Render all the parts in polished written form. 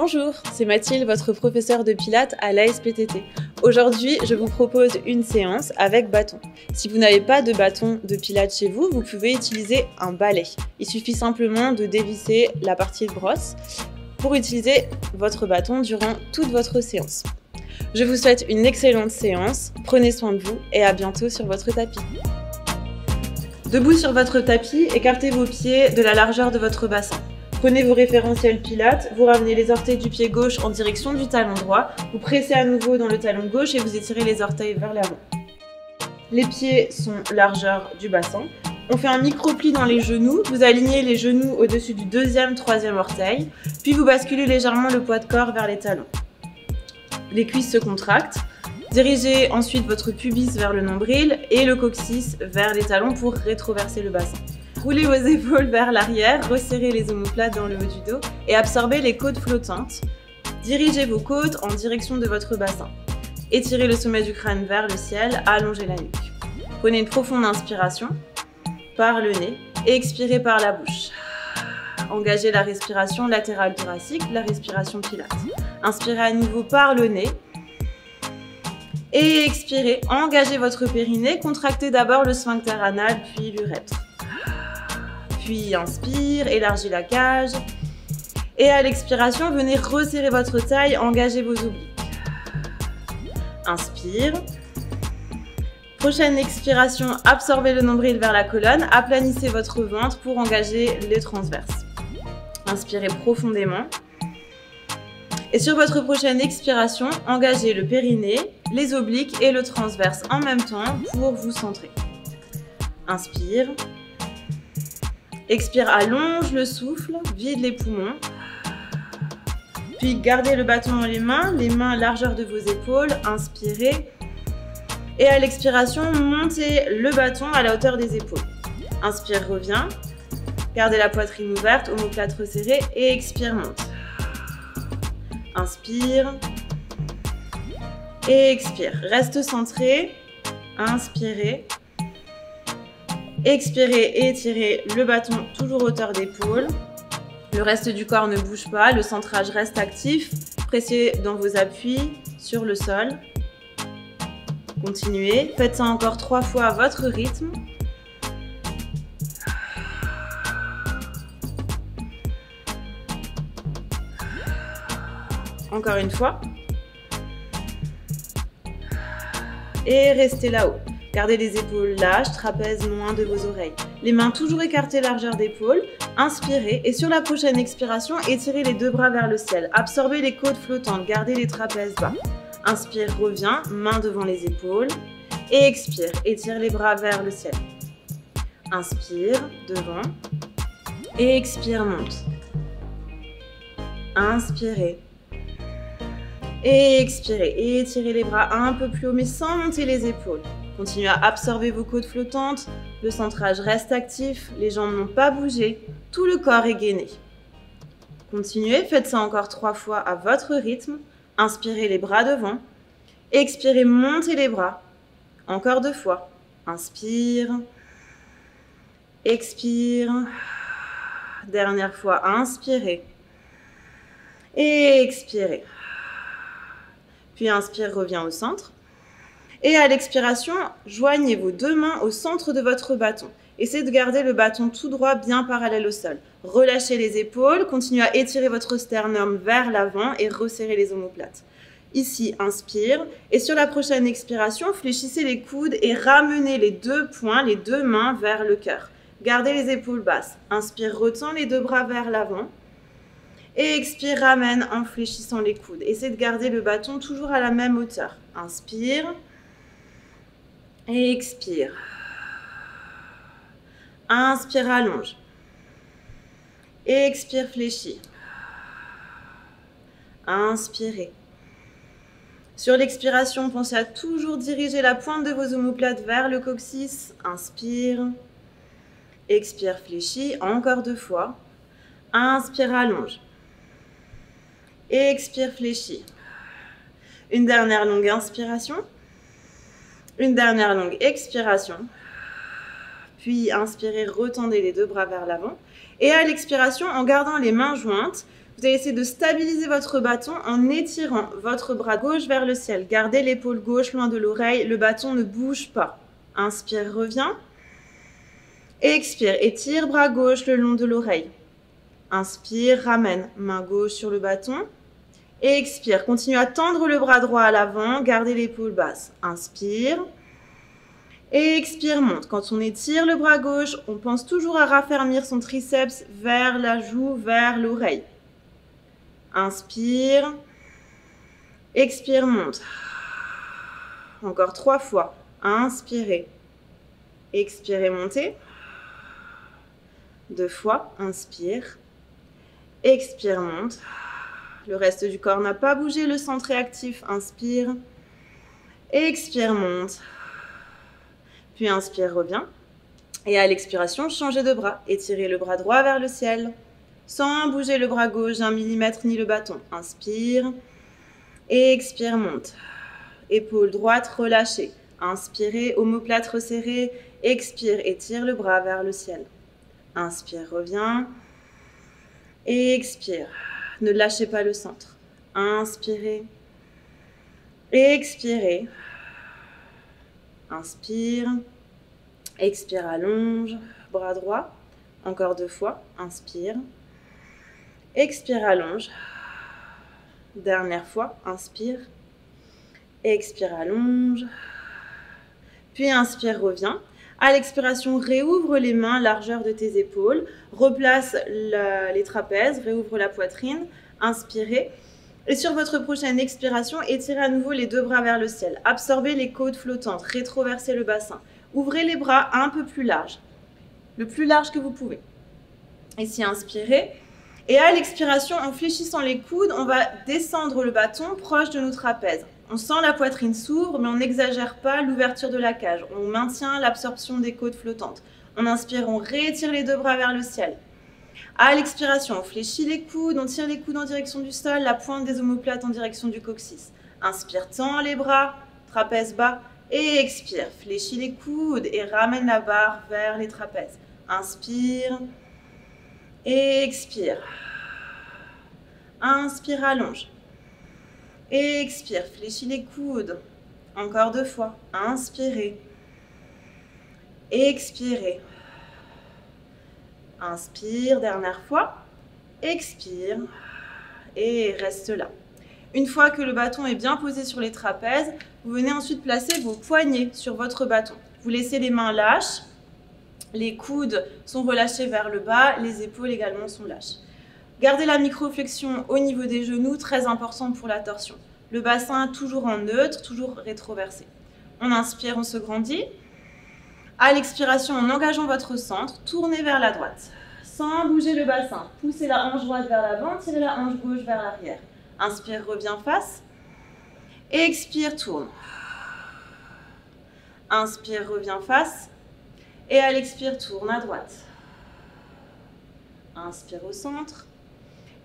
Bonjour, c'est Mathilde, votre professeure de pilates à l'ASPTT. Aujourd'hui, je vous propose une séance avec bâton. Si vous n'avez pas de bâton de pilates chez vous, vous pouvez utiliser un balai. Il suffit simplement de dévisser la partie de brosse pour utiliser votre bâton durant toute votre séance. Je vous souhaite une excellente séance, prenez soin de vous et à bientôt sur votre tapis. Debout sur votre tapis, écartez vos pieds de la largeur de votre bassin. Prenez vos référentiels pilates, vous ramenez les orteils du pied gauche en direction du talon droit, vous pressez à nouveau dans le talon gauche et vous étirez les orteils vers l'avant. Les pieds sont largeur du bassin. On fait un micro-pli dans les genoux, vous alignez les genoux au-dessus du deuxième, troisième orteil, puis vous basculez légèrement le poids de corps vers les talons. Les cuisses se contractent. Dirigez ensuite votre pubis vers le nombril et le coccyx vers les talons pour rétroverser le bassin. Roulez vos épaules vers l'arrière, resserrez les omoplates dans le haut du dos et absorbez les côtes flottantes. Dirigez vos côtes en direction de votre bassin. Étirez le sommet du crâne vers le ciel, allongez la nuque. Prenez une profonde inspiration par le nez et expirez par la bouche. Engagez la respiration latérale thoracique, la respiration pilates. Inspirez à nouveau par le nez. Et expirez, engagez votre périnée, contractez d'abord le sphincter anal puis l'urètre. Puis inspire, élargis la cage. Et à l'expiration, venez resserrer votre taille, engagez vos obliques. Inspire. Prochaine expiration, absorbez le nombril vers la colonne, aplanissez votre ventre pour engager les transverses. Inspirez profondément. Et sur votre prochaine expiration, engagez le périnée, les obliques et le transverse en même temps pour vous centrer. Inspire. Expire, allonge le souffle, vide les poumons. Puis gardez le bâton dans les mains largeur de vos épaules. Inspirez. Et à l'expiration, montez le bâton à la hauteur des épaules. Inspire, reviens. Gardez la poitrine ouverte, omoplate resserrée et expire, monte. Inspire et expire. Reste centré. Inspirez. Expirez et étirez le bâton toujours hauteur d'épaule. Le reste du corps ne bouge pas. Le centrage reste actif. Pressez dans vos appuis sur le sol. Continuez. Faites ça encore 3 fois à votre rythme. Encore une fois. Et restez là-haut. Gardez les épaules lâches, trapèze loin de vos oreilles. Les mains toujours écartées largeur d'épaule. Inspirez et sur la prochaine expiration, étirez les deux bras vers le ciel. Absorbez les côtes flottantes, gardez les trapèzes bas. Inspire, reviens, main devant les épaules. Et expire, étire les bras vers le ciel. Inspire, devant. Et expire, monte. Inspirez. Et expirez, et étirez les bras un peu plus haut, mais sans monter les épaules. Continuez à absorber vos côtes flottantes, le centrage reste actif, les jambes n'ont pas bougé, tout le corps est gainé. Continuez, faites ça encore 3 fois à votre rythme. Inspirez les bras devant, expirez, montez les bras. Encore 2 fois. Inspire, expire. Dernière fois, inspirez et expirez. Puis inspire, reviens au centre. Et à l'expiration, joignez vos 2 mains au centre de votre bâton. Essayez de garder le bâton tout droit, bien parallèle au sol. Relâchez les épaules, continuez à étirer votre sternum vers l'avant et resserrez les omoplates. Ici, inspire. Et sur la prochaine expiration, fléchissez les coudes et ramenez les 2 poings, les 2 mains vers le cœur. Gardez les épaules basses. Inspire, retends les 2 bras vers l'avant. Et expire, ramène en fléchissant les coudes. Essayez de garder le bâton toujours à la même hauteur. Inspire. Et expire. Inspire, allonge. Et expire, fléchis. Inspirez. Sur l'expiration, pensez à toujours diriger la pointe de vos omoplates vers le coccyx. Inspire. Expire, fléchis. Encore 2 fois. Inspire, allonge. Et expire, fléchis. Une dernière longue inspiration. Une dernière longue expiration. Puis inspirez, retendez les 2 bras vers l'avant. Et à l'expiration, en gardant les mains jointes, Vous allez essayer de stabiliser votre bâton en étirant votre bras gauche vers le ciel. Gardez l'épaule gauche loin de l'oreille, le bâton ne bouge pas. Inspire, reviens. Expire, étire bras gauche le long de l'oreille. Inspire, ramène, main gauche sur le bâton. Expire, continue à tendre le bras droit à l'avant, gardez l'épaule basse. Inspire. Expire, monte. Quand on étire le bras gauche, on pense toujours à raffermir son triceps vers la joue, vers l'oreille. Inspire. Expire, monte. Encore 3 fois. Inspirez. Expirez, montez. 2 fois. Inspire. Expire, monte. Le reste du corps n'a pas bougé, le centre est actif. Inspire. Expire, monte. Puis inspire, reviens. Et à l'expiration, changez de bras. Étirez le bras droit vers le ciel. Sans bouger le bras gauche d'1 millimètre ni le bâton. Inspire. Expire, monte. Épaule droite relâchée. Inspirez, omoplate resserrée. Expire, étire le bras vers le ciel. Inspire, reviens. Expire. Ne lâchez pas le centre. Inspirez. Expirez. Inspire. Expire, allonge. Bras droit. Encore 2 fois. Inspire. Expire, allonge. Dernière fois. Inspire. Expire, allonge. Puis inspire, reviens. À l'expiration, réouvre les mains, largeur de tes épaules. Replace les trapèzes, réouvre la poitrine. Inspirez. Et sur votre prochaine expiration, étirez à nouveau les 2 bras vers le ciel. Absorbez les côtes flottantes, rétroversez le bassin. Ouvrez les bras un peu plus larges, le plus large que vous pouvez. Ici, inspirez. Et à l'expiration, en fléchissant les coudes, on va descendre le bâton proche de nos trapèzes. On sent la poitrine s'ouvre, mais on n'exagère pas l'ouverture de la cage. On maintient l'absorption des côtes flottantes. On inspire, on réétire les 2 bras vers le ciel. À l'expiration, on fléchit les coudes, on tire les coudes en direction du sol, la pointe des omoplates en direction du coccyx. Inspire, tends les bras, trapèze bas, et expire. Fléchis les coudes et ramène la barre vers les trapèzes. Inspire, et expire. Inspire, allonge. Expire, fléchis les coudes. Encore 2 fois. Inspirez. Expirez. Inspire, dernière fois. Expire. Et reste là. Une fois que le bâton est bien posé sur les trapèzes, vous venez ensuite placer vos poignets sur votre bâton. Vous laissez les mains lâches. Les coudes sont relâchés vers le bas. Les épaules également sont lâches. Gardez la microflexion au niveau des genoux, très important pour la torsion. Le bassin toujours en neutre, toujours rétroversé. On inspire, on se grandit. À l'expiration, en engageant votre centre, tournez vers la droite. Sans bouger le bassin, poussez la hanche droite vers l'avant, tirez la hanche gauche vers l'arrière. Inspire, reviens face. Expire, tourne. Inspire, reviens face. Et à l'expire, tourne à droite. Inspire au centre.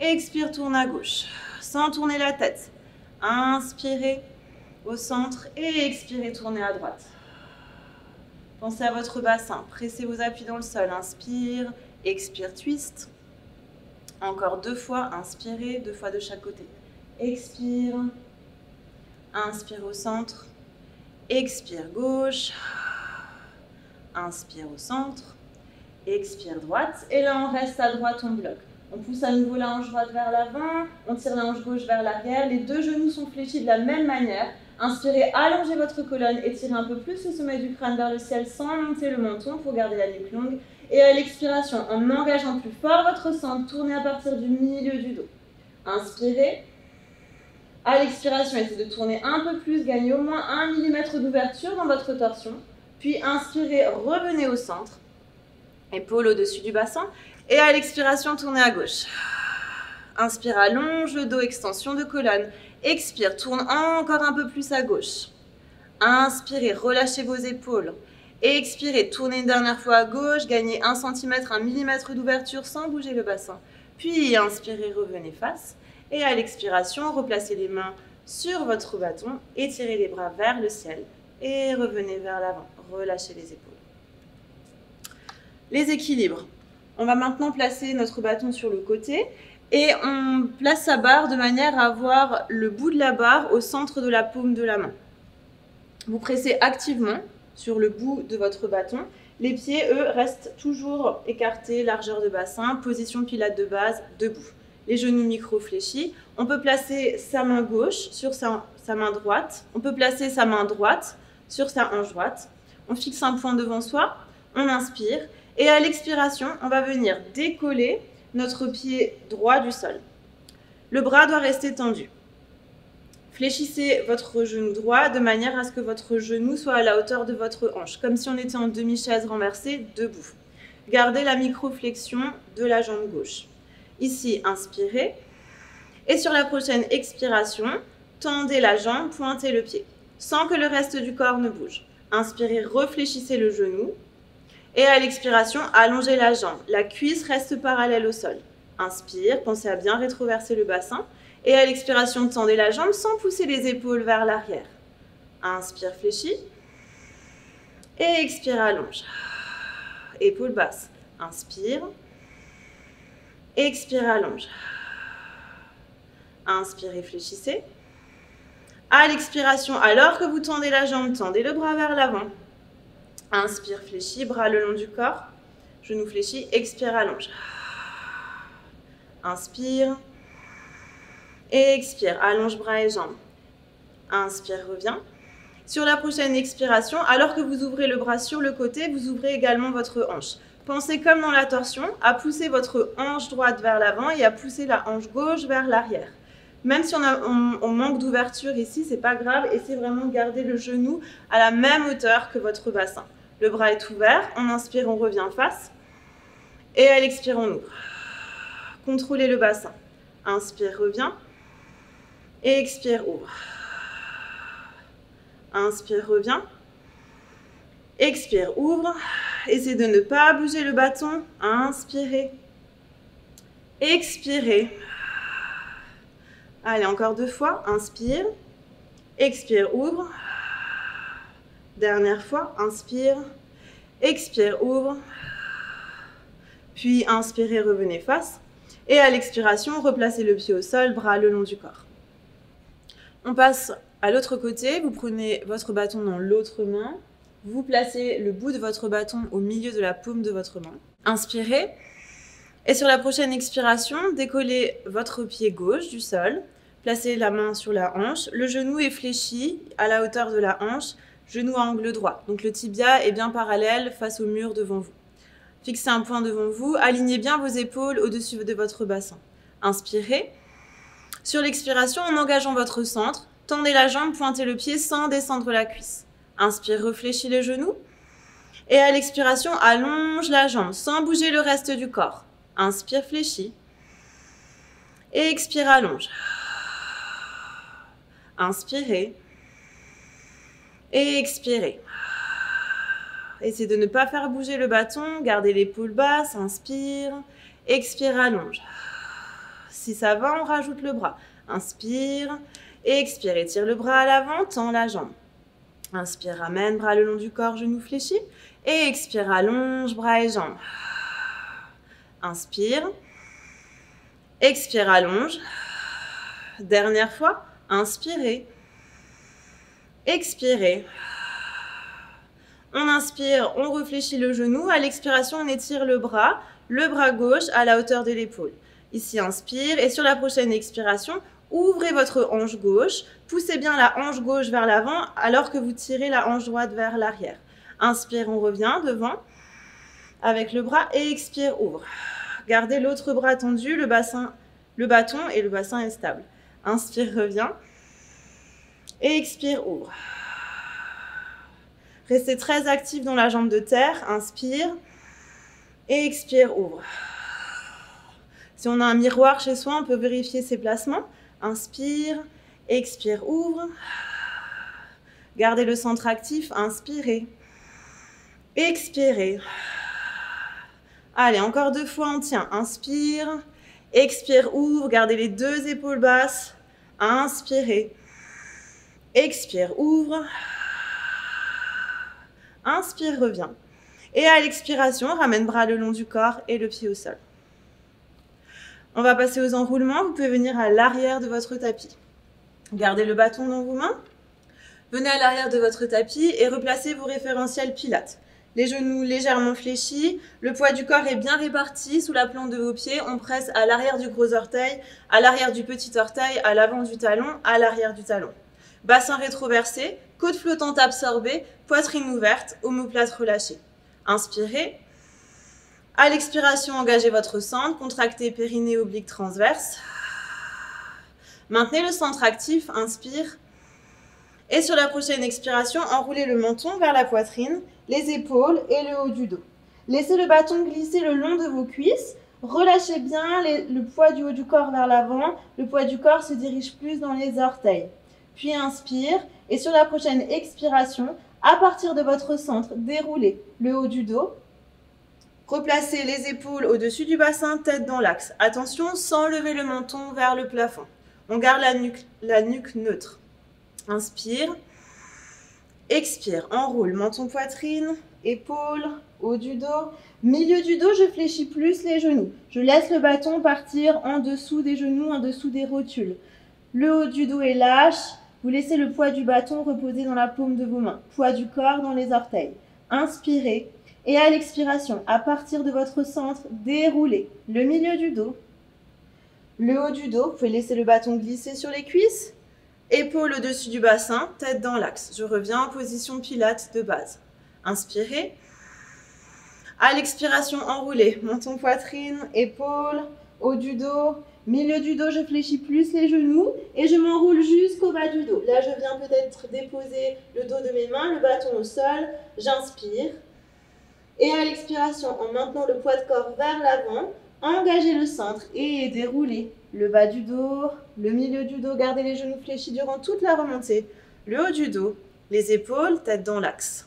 Expire, tourne à gauche, sans tourner la tête. Inspirez au centre et expirez, tournez à droite. Pensez à votre bassin, pressez vos appuis dans le sol. Inspire, expire, twist. Encore 2 fois, inspirez, 2 fois de chaque côté. Expire, inspire au centre, expire gauche, inspire au centre, expire droite. Et là, on reste à droite, on bloque. On pousse à nouveau la hanche droite vers l'avant, on tire la hanche gauche vers l'arrière. Les 2 genoux sont fléchis de la même manière. Inspirez, allongez votre colonne, étirez un peu plus le sommet du crâne vers le ciel sans monter le menton pour garder la nuque longue. Et à l'expiration, en engageant plus fort votre centre, tournez à partir du milieu du dos. Inspirez. À l'expiration, essayez de tourner un peu plus, gagnez au moins 1 mm d'ouverture dans votre torsion. Puis inspirez, revenez au centre. Épaule au-dessus du bassin. Et à l'expiration, tournez à gauche. Inspire, allonge le dos, extension de colonne. Expire, tourne encore un peu plus à gauche. Inspirez, relâchez vos épaules. Expirez, tournez une dernière fois à gauche, gagnez 1 cm, 1 mm d'ouverture sans bouger le bassin. Puis inspirez, revenez face. Et à l'expiration, replacez les mains sur votre bâton, étirez les bras vers le ciel et revenez vers l'avant. Relâchez les épaules. Les équilibres. On va maintenant placer notre bâton sur le côté Et on place sa barre de manière à avoir le bout de la barre au centre de la paume de la main. Vous pressez activement sur le bout de votre bâton. Les pieds, eux, restent toujours écartés, largeur de bassin, position pilates de base, debout. Les genoux micro-fléchis. On peut placer sa main gauche sur sa main droite. On peut placer sa main droite sur sa hanche droite. On fixe un point devant soi, on inspire. Et à l'expiration, on va venir décoller notre pied droit du sol. Le bras doit rester tendu. Fléchissez votre genou droit de manière à ce que votre genou soit à la hauteur de votre hanche, comme si on était en demi-chaise renversée, debout. Gardez la micro-flexion de la jambe gauche. Ici, inspirez. Et sur la prochaine expiration, tendez la jambe, pointez le pied, sans que le reste du corps ne bouge. Inspirez, réfléchissez le genou. Et à l'expiration, allongez la jambe. La cuisse reste parallèle au sol. Inspire, pensez à bien rétroverser le bassin. Et à l'expiration, tendez la jambe sans pousser les épaules vers l'arrière. Inspire, fléchis. Et expire, allonge. Épaules basses. Inspire. Expire, allonge. Inspire, réfléchissez. À l'expiration, alors que vous tendez la jambe, tendez le bras vers l'avant. Inspire, fléchis, bras le long du corps. Genou fléchi, expire, allonge. Inspire. Et expire, allonge bras et jambes. Inspire, reviens. Sur la prochaine expiration, alors que vous ouvrez le bras sur le côté, vous ouvrez également votre hanche. Pensez comme dans la torsion, à pousser votre hanche droite vers l'avant et à pousser la hanche gauche vers l'arrière. Même si on manque d'ouverture ici, c'est pas grave. Essayez vraiment de garder le genou à la même hauteur que votre bassin. Le bras est ouvert. On inspire, on revient face. Et à l'expire, on ouvre. Contrôlez le bassin. Inspire, reviens. Et expire, ouvre. Inspire, reviens. Expire, ouvre. Essayez de ne pas bouger le bâton. Inspirez. Expirez. Allez, encore 2 fois. Inspire. Expire, ouvre. Dernière fois. Inspire. Expire, ouvre. Puis inspirez, revenez face. Et à l'expiration, replacez le pied au sol, bras le long du corps. On passe à l'autre côté. Vous prenez votre bâton dans l'autre main. Vous placez le bout de votre bâton au milieu de la paume de votre main. Inspirez. Et sur la prochaine expiration, décollez votre pied gauche du sol. Placez la main sur la hanche. Le genou est fléchi à la hauteur de la hanche. Genou à angle droit. Donc le tibia est bien parallèle face au mur devant vous. Fixez un point devant vous. Alignez bien vos épaules au-dessus de votre bassin. Inspirez. Sur l'expiration, en engageant votre centre, tendez la jambe, pointez le pied sans descendre la cuisse. Inspire, réfléchis les genoux. Et à l'expiration, allonge la jambe sans bouger le reste du corps. Inspire, fléchis. Et expire, allonge. Inspirez. Et expirez. Essayez de ne pas faire bouger le bâton. Gardez l'épaule basse. Inspire. Expire, allonge. Si ça va, on rajoute le bras. Inspire. Et expire. Étire le bras à l'avant. Tends la jambe. Inspire, ramène, bras le long du corps, genoux fléchis. Et expire, allonge, bras et jambes. Inspire. Expire, allonge. Dernière fois. Inspirez. Expirez. On inspire, on réfléchit le genou. À l'expiration, on étire le bras gauche à la hauteur de l'épaule. Ici, inspire. Et sur la prochaine expiration, ouvrez votre hanche gauche. Poussez bien la hanche gauche vers l'avant alors que vous tirez la hanche droite vers l'arrière. Inspire, on revient devant avec le bras et expire, ouvre. Gardez l'autre bras tendu, le bâton et le bassin est stable. Inspire, reviens. Et expire, ouvre. Restez très actif dans la jambe de terre. Inspire. Et expire, ouvre. Si on a un miroir chez soi, on peut vérifier ses placements. Inspire. Expire, ouvre. Gardez le centre actif. Inspirez. Expirez. Allez, encore 2 fois, on tient. Inspire. Expire, ouvre. Gardez les 2 épaules basses. Inspirez. Expire, ouvre. Inspire, reviens. Et à l'expiration, ramène bras le long du corps et le pied au sol. On va passer aux enroulements. Vous pouvez venir à l'arrière de votre tapis. Gardez le bâton dans vos mains. Venez à l'arrière de votre tapis et replacez vos référentiels pilates. Les genoux légèrement fléchis, le poids du corps est bien réparti sous la plante de vos pieds. On presse à l'arrière du gros orteil, à l'arrière du petit orteil, à l'avant du talon, à l'arrière du talon. Bassin rétroversé, côte flottante absorbée, poitrine ouverte, omoplate relâchée. Inspirez. À l'expiration, engagez votre centre, contractez périnée oblique transverse. Maintenez le centre actif, inspire. Et sur la prochaine expiration, enroulez le menton vers la poitrine, les épaules et le haut du dos. Laissez le bâton glisser le long de vos cuisses. Relâchez bien le poids du haut du corps vers l'avant. Le poids du corps se dirige plus dans les orteils. Puis inspire. Et sur la prochaine expiration, à partir de votre centre, déroulez le haut du dos. Replacez les épaules au-dessus du bassin, tête dans l'axe. Attention, sans lever le menton vers le plafond. On garde la nuque neutre. Inspire. Expire. Enroule. Menton, poitrine, épaules, haut du dos. Milieu du dos, je fléchis plus les genoux. Je laisse le bâton partir en dessous des genoux, en dessous des rotules. Le haut du dos est lâche. Vous laissez le poids du bâton reposer dans la paume de vos mains. Poids du corps dans les orteils. Inspirez. Et à l'expiration, à partir de votre centre, déroulez le milieu du dos. Le haut du dos, vous pouvez laisser le bâton glisser sur les cuisses. Épaules au-dessus du bassin, tête dans l'axe. Je reviens en position pilates de base. Inspirez. À l'expiration, enroulez. Menton, poitrine, épaules, haut du dos. Milieu du dos, je fléchis plus les genoux et je m'enroule jusqu'au bas du dos. Là, je viens peut-être déposer le dos de mes mains, le bâton au sol. J'inspire. Et à l'expiration, en maintenant le poids de corps vers l'avant, engagez le centre et déroulez le bas du dos, le milieu du dos. Gardez les genoux fléchis durant toute la remontée. Le haut du dos, les épaules, tête dans l'axe.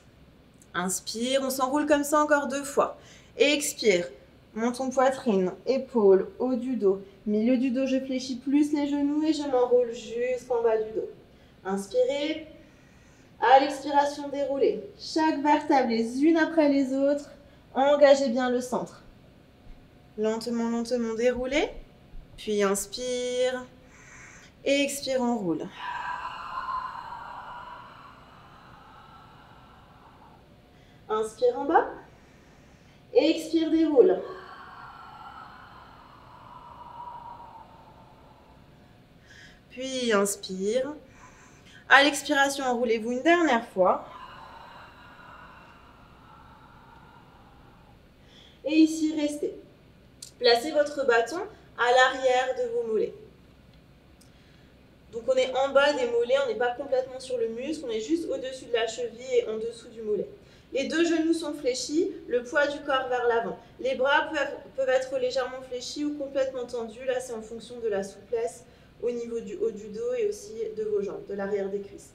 Inspire, on s'enroule comme ça encore 2 fois. Et expire, menton, poitrine, épaules, haut du dos. Milieu du dos, je fléchis plus les genoux et je m'enroule jusqu'en bas du dos. Inspirez. À l'expiration, déroulez chaque vertèbre les unes après les autres. Engagez bien le centre. Lentement, lentement déroulez. Puis inspire. Et expire, enroule. Inspire en bas. Et expire, déroule. Puis inspire. À l'expiration, enroulez-vous une dernière fois. Et ici, restez. Placez votre bâton à l'arrière de vos mollets. Donc on est en bas des mollets, on n'est pas complètement sur le muscle, on est juste au-dessus de la cheville et en dessous du mollet. Les 2 genoux sont fléchis, le poids du corps vers l'avant. Les bras peuvent être légèrement fléchis ou complètement tendus, là c'est en fonction de la souplesse au niveau du haut du dos et aussi de vos jambes, de l'arrière des cuisses.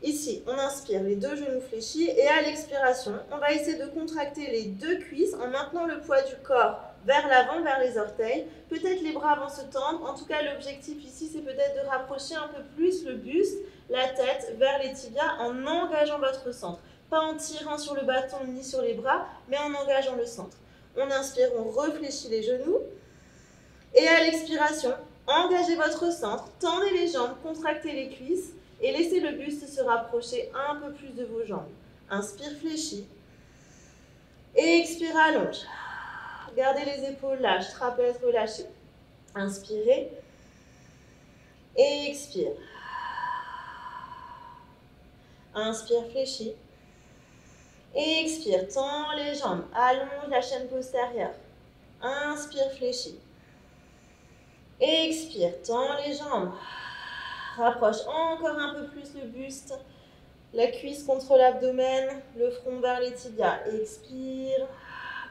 Ici, on inspire, les 2 genoux fléchis et à l'expiration, on va essayer de contracter les 2 cuisses en maintenant le poids du corps vers l'avant, vers les orteils. Peut-être les bras vont se tendre. En tout cas, l'objectif ici, c'est peut-être de rapprocher un peu plus le buste, la tête vers les tibias en engageant votre centre. Pas en tirant sur le bâton ni sur les bras, mais en engageant le centre. On inspire, on réfléchit les genoux. Et à l'expiration, engagez votre centre, tendez les jambes, contractez les cuisses et laissez le buste se rapprocher un peu plus de vos jambes. Inspire, fléchis. Et expire, allonge. Gardez les épaules lâches, trapèze relâché. Inspirez. Et expire. Inspire, fléchis. Et expire, tends les jambes, allonge la chaîne postérieure. Inspire, fléchis. Et expire, tends les jambes. Rapproche encore un peu plus le buste, la cuisse contre l'abdomen, le front vers les tibias. Expire,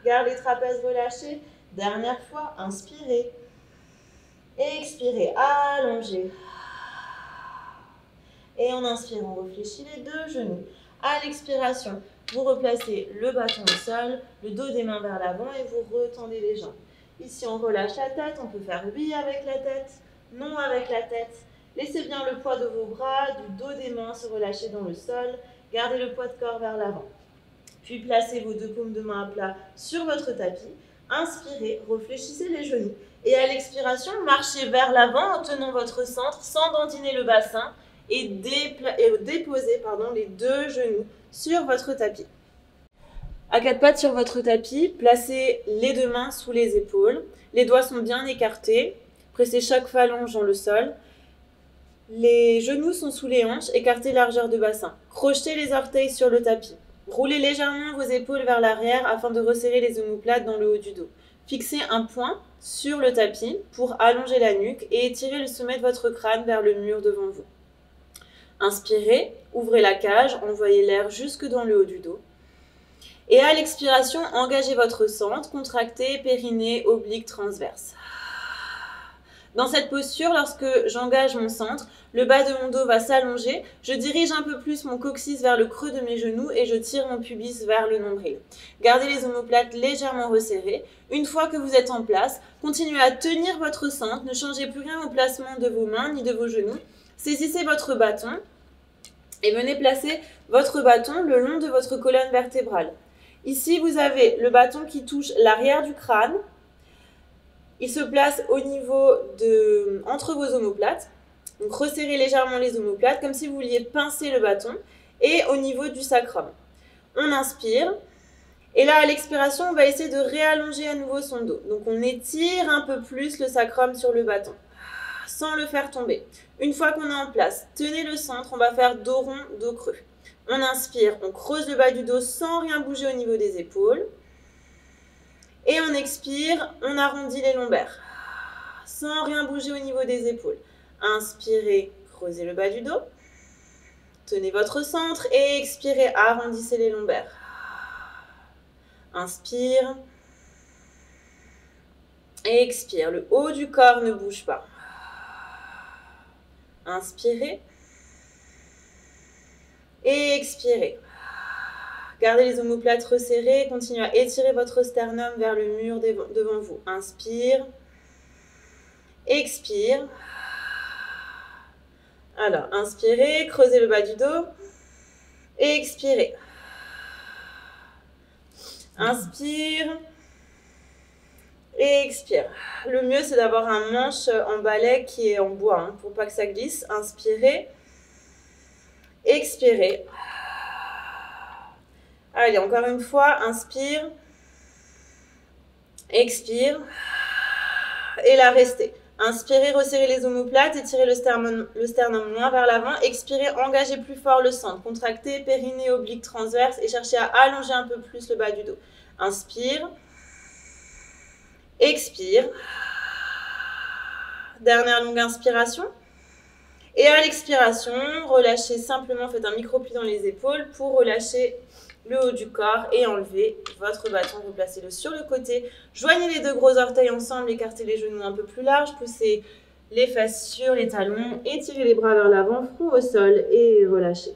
garde les trapèzes relâchés. Dernière fois, inspirez. Et expirez, allongez. Et en inspirant, on réfléchit les 2 genoux. À l'expiration, vous replacez le bâton au sol, le dos des mains vers l'avant et vous retendez les jambes. Ici, on relâche la tête. On peut faire oui avec la tête, non avec la tête. Laissez bien le poids de vos bras, du dos des mains se relâcher dans le sol. Gardez le poids de corps vers l'avant. Puis placez vos 2 paumes de main à plat sur votre tapis. Inspirez, réfléchissez les genoux. Et à l'expiration, marchez vers l'avant en tenant votre centre sans dandiner le bassin et déposez les deux genoux sur votre tapis. À quatre pattes sur votre tapis, placez les deux mains sous les épaules. Les doigts sont bien écartés. Pressez chaque phalange dans le sol. Les genoux sont sous les hanches, écartez largeur de bassin. Crochetez les orteils sur le tapis. Roulez légèrement vos épaules vers l'arrière afin de resserrer les omoplates dans le haut du dos. Fixez un point sur le tapis pour allonger la nuque et étirez le sommet de votre crâne vers le mur devant vous. Inspirez, ouvrez la cage, envoyez l'air jusque dans le haut du dos. Et à l'expiration, engagez votre centre, contractez périnée, oblique, transverse. Dans cette posture, lorsque j'engage mon centre, le bas de mon dos va s'allonger, je dirige un peu plus mon coccyx vers le creux de mes genoux et je tire mon pubis vers le nombril. Gardez les omoplates légèrement resserrées. Une fois que vous êtes en place, continuez à tenir votre centre, ne changez plus rien au placement de vos mains ni de vos genoux. Saisissez votre bâton et venez placer votre bâton le long de votre colonne vertébrale. Ici, vous avez le bâton qui touche l'arrière du crâne. Il se place au niveau entre vos omoplates. Donc, resserrez légèrement les omoplates, comme si vous vouliez pincer le bâton. Et au niveau du sacrum. On inspire. Et là, à l'expiration, on va essayer de réallonger à nouveau son dos. Donc, on étire un peu plus le sacrum sur le bâton, sans le faire tomber. Une fois qu'on est en place, tenez le centre. On va faire dos rond, dos creux. On inspire, on creuse le bas du dos sans rien bouger au niveau des épaules. Et on expire, on arrondit les lombaires, sans rien bouger au niveau des épaules. Inspirez, creusez le bas du dos. Tenez votre centre et expirez, arrondissez les lombaires. Inspire. Et expire, le haut du corps ne bouge pas. Inspirez. Et expirez. Gardez les omoplates resserrées, continuez à étirer votre sternum vers le mur devant vous. Inspire. Expire. Alors, inspirez, creusez le bas du dos. Et expirez. Inspire. Et expire. Le mieux, c'est d'avoir un manche en balai qui est en bois, pour pas que ça glisse. Inspirez. Expirez. Allez, encore une fois, inspire. Expire. Et là, restez. Inspirez, resserrez les omoplates, étirez le sternum loin vers l'avant. Expirez, engagez plus fort le centre. Contractez, périnée, oblique, transverse et cherchez à allonger un peu plus le bas du dos. Inspire. Expire. Dernière longue inspiration. Et à l'expiration, relâchez simplement, faites un micro-pli dans les épaules pour relâcher le haut du corps et enlevez votre bâton, replacez-le sur le côté. Joignez les deux gros orteils ensemble, écartez les genoux un peu plus larges, poussez les fesses sur les talons, étirez les bras vers l'avant, front au sol et relâchez.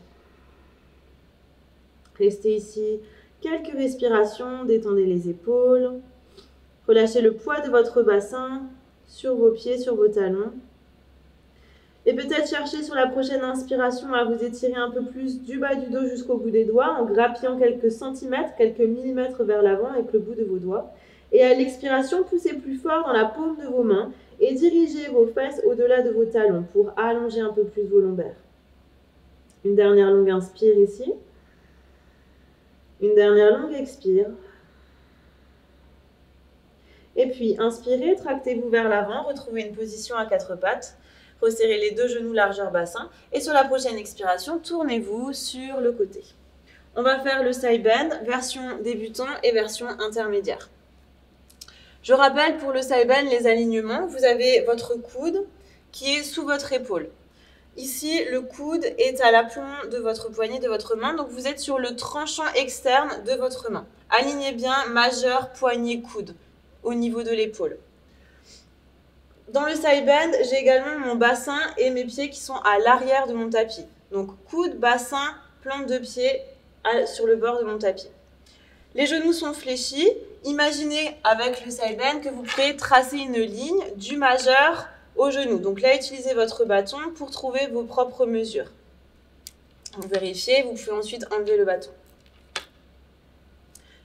Restez ici quelques respirations, détendez les épaules, relâchez le poids de votre bassin sur vos pieds, sur vos talons. Et peut-être chercher sur la prochaine inspiration à vous étirer un peu plus du bas du dos jusqu'au bout des doigts en grappillant quelques centimètres, quelques millimètres vers l'avant avec le bout de vos doigts. Et à l'expiration, poussez plus fort dans la paume de vos mains et dirigez vos fesses au-delà de vos talons pour allonger un peu plus vos lombaires. Une dernière longue inspire ici. Une dernière longue expire. Et puis inspirez, tractez-vous vers l'avant, retrouvez une position à quatre pattes. Resserrez les deux genoux largeur bassin et sur la prochaine expiration, tournez-vous sur le côté. On va faire le side bend, version débutant et version intermédiaire. Je rappelle pour le side bend les alignements. Vous avez votre coude qui est sous votre épaule. Ici, le coude est à l'aplomb de votre poignet, de votre main. Donc, vous êtes sur le tranchant externe de votre main. Alignez bien majeur, poignet, coude au niveau de l'épaule. Dans le side bend, j'ai également mon bassin et mes pieds qui sont à l'arrière de mon tapis. Donc, coude, bassin, plante de pied sur le bord de mon tapis. Les genoux sont fléchis. Imaginez avec le side bend que vous pouvez tracer une ligne du majeur au genou. Donc là, utilisez votre bâton pour trouver vos propres mesures. Vous vérifiez, vous pouvez ensuite enlever le bâton.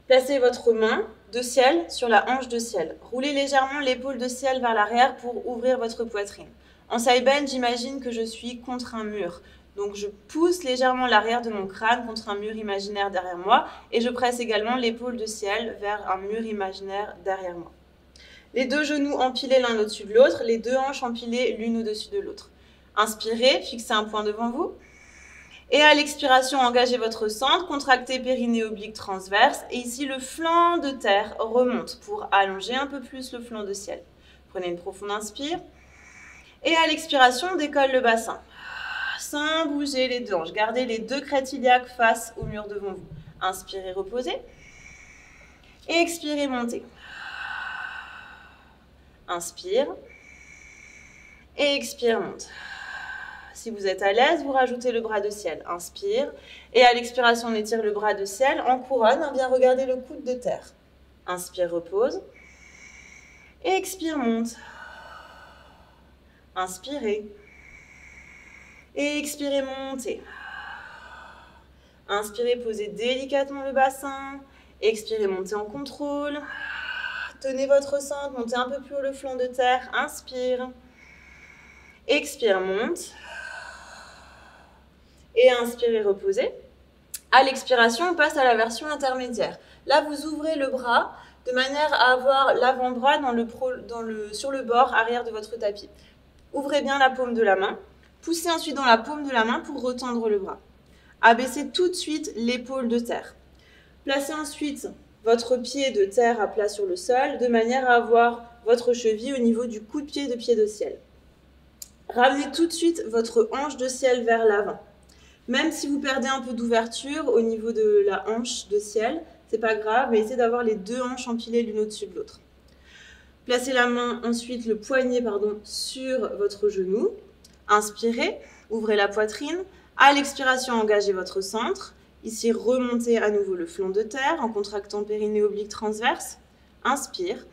Placez votre main de ciel sur la hanche de ciel. Roulez légèrement l'épaule de ciel vers l'arrière pour ouvrir votre poitrine. En side bend, j'imagine que je suis contre un mur. Donc je pousse légèrement l'arrière de mon crâne contre un mur imaginaire derrière moi et je presse également l'épaule de ciel vers un mur imaginaire derrière moi. Les deux genoux empilés l'un au-dessus de l'autre, les deux hanches empilées l'une au-dessus de l'autre. Inspirez, fixez un point devant vous. Et à l'expiration, engagez votre centre, contractez périnée oblique transverse. Et ici, le flanc de terre remonte pour allonger un peu plus le flanc de ciel. Prenez une profonde inspire. Et à l'expiration, décolle le bassin. Sans bouger les deux hanches. Gardez les deux crêtes iliaques face au mur devant vous. Inspirez, reposez. Et expirez, montez. Inspire. Et expire, monte. Si vous êtes à l'aise, vous rajoutez le bras de ciel. Inspire. Et à l'expiration, on étire le bras de ciel. En couronne, bien regardez le coude de terre. Inspire, repose. Et expire, monte. Inspirez. Et expirez, montez. Inspirez, posez délicatement le bassin. Expirez, montez en contrôle. Tenez votre centre, montez un peu plus haut le flanc de terre. Inspire. Expire, monte. Et inspirez, reposez. À l'expiration, on passe à la version intermédiaire. Là, vous ouvrez le bras de manière à avoir l'avant-bras sur le bord arrière de votre tapis. Ouvrez bien la paume de la main. Poussez ensuite dans la paume de la main pour retendre le bras. Abaissez tout de suite l'épaule de terre. Placez ensuite votre pied de terre à plat sur le sol de manière à avoir votre cheville au niveau du coup de pied de ciel. Ramenez tout de suite votre hanche de ciel vers l'avant. Même si vous perdez un peu d'ouverture au niveau de la hanche de ciel, c'est pas grave, mais essayez d'avoir les deux hanches empilées l'une au-dessus de l'autre. Placez la main, ensuite le poignet sur votre genou. Inspirez, ouvrez la poitrine. À l'expiration, engagez votre centre. Ici, remontez à nouveau le flanc de terre en contractant périnée oblique transverse. Inspire.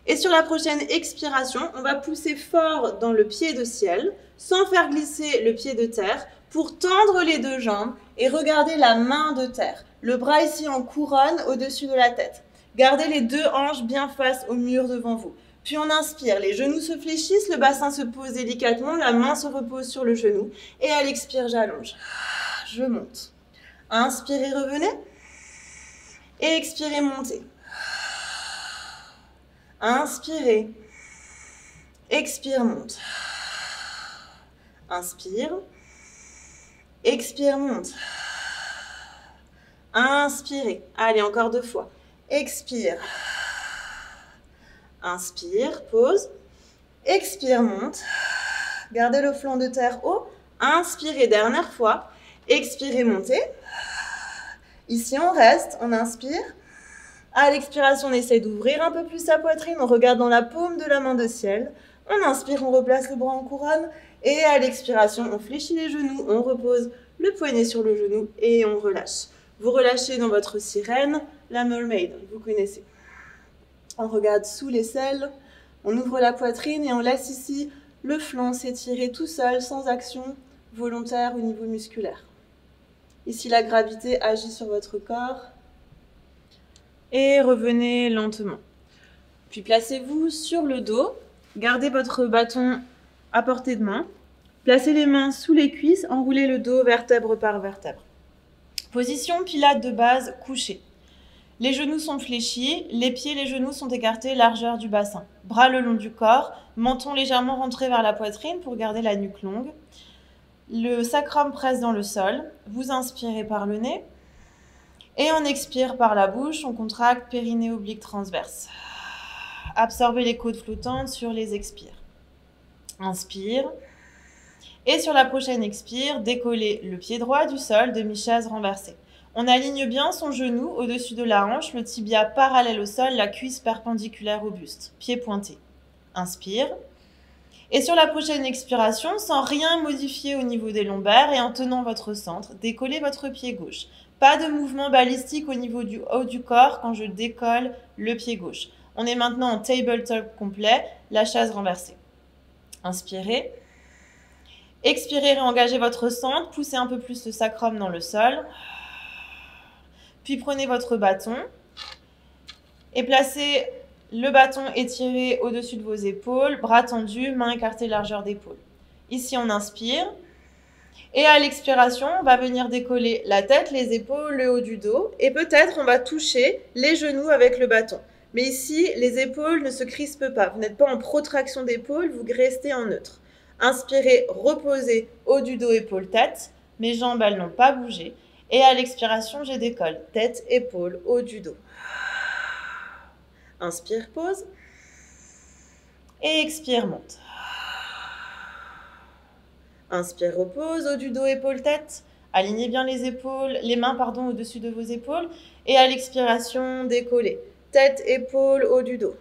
Et sur la prochaine expiration, on va pousser fort dans le pied de ciel, sans faire glisser le pied de terre, pour tendre les deux jambes et regarder la main de terre. Le bras ici en couronne au-dessus de la tête. Gardez les deux hanches bien face au mur devant vous. Puis on inspire, les genoux se fléchissent, le bassin se pose délicatement, la main se repose sur le genou. Et à l'expire, j'allonge. Je monte. Inspirez, revenez. Et expirez, montez. Inspirez. Expire, monte. Inspire. Expire, monte. Inspirez. Allez, encore 2 fois. Expire. Inspire, pause. Expire, monte. Gardez le flanc de terre haut. Inspirez, dernière fois. Expirez, montez. Ici, on reste, on inspire. À l'expiration, on essaie d'ouvrir un peu plus sa poitrine. On regarde dans la paume de la main de ciel. On inspire, on replace le bras en couronne. Et à l'expiration, on fléchit les genoux, on repose le poignet sur le genou et on relâche. Vous relâchez dans votre sirène, la mermaid, vous connaissez. On regarde sous l'aisselle, on ouvre la poitrine et on laisse ici le flanc s'étirer tout seul, sans action volontaire au niveau musculaire. Ici, la gravité agit sur votre corps. Et revenez lentement. Puis placez-vous sur le dos, gardez votre bâton à portée de main. Placez les mains sous les cuisses, enroulez le dos vertèbre par vertèbre. Position pilates de base couchée. Les genoux sont fléchis, les pieds et les genoux sont écartés largeur du bassin. Bras le long du corps, menton légèrement rentré vers la poitrine pour garder la nuque longue. Le sacrum presse dans le sol. Vous inspirez par le nez. Et on expire par la bouche, on contracte périnée oblique transverse. Absorbez les côtes flottantes sur les expires. Inspire. Et sur la prochaine expire, décollez le pied droit du sol, demi-chaise renversée. On aligne bien son genou au-dessus de la hanche, le tibia parallèle au sol, la cuisse perpendiculaire au buste. Pied pointé. Inspire. Et sur la prochaine expiration, sans rien modifier au niveau des lombaires et en tenant votre centre, décollez votre pied gauche. Pas de mouvement balistique au niveau du haut du corps quand je décolle le pied gauche. On est maintenant en tabletop complet, la chaise renversée. Inspirez. Expirez, réengagez votre centre, poussez un peu plus le sacrum dans le sol. Puis prenez votre bâton Et placez le bâton étiré au-dessus de vos épaules, bras tendus, mains écartées largeur d'épaule. Ici, on inspire. Et à l'expiration, on va venir décoller la tête, les épaules, le haut du dos. Et peut-être on va toucher les genoux avec le bâton. Mais ici, les épaules ne se crispent pas. Vous n'êtes pas en protraction d'épaule, vous restez en neutre. Inspirez, reposez, haut du dos, épaules, tête. Mes jambes, elles n'ont pas bougé. Et à l'expiration, je décolle. Tête, épaules, haut du dos. Inspire, pause. Et expire, monte. Inspire, repose, haut du dos, épaules, tête. Alignez bien les épaules, les mains au-dessus de vos épaules. Et à l'expiration, décollez. Tête, épaules, haut du dos.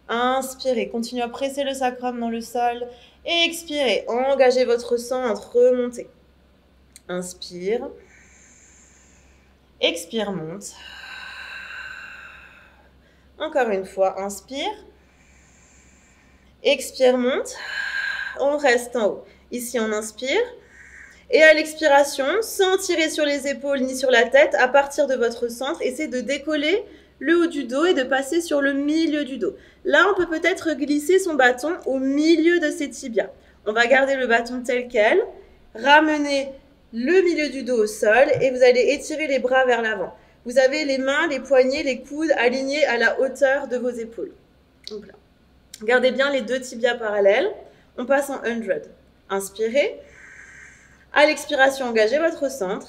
Inspirez, continuez à presser le sacrum dans le sol. Et expirez, engagez votre centre, remontez. Inspire. Expire, monte. Encore une fois, inspire. Expire, monte. On reste en haut. Ici, on inspire. Et à l'expiration, sans tirer sur les épaules ni sur la tête, à partir de votre centre, essayez de décoller le haut du dos et de passer sur le milieu du dos. Là, on peut peut-être glisser son bâton au milieu de ses tibias. On va garder le bâton tel quel, ramener le milieu du dos au sol et vous allez étirer les bras vers l'avant. Vous avez les mains, les poignets, les coudes alignés à la hauteur de vos épaules. Donc là. Gardez bien les deux tibias parallèles. On passe en 100. Inspirez. À l'expiration, engagez votre centre.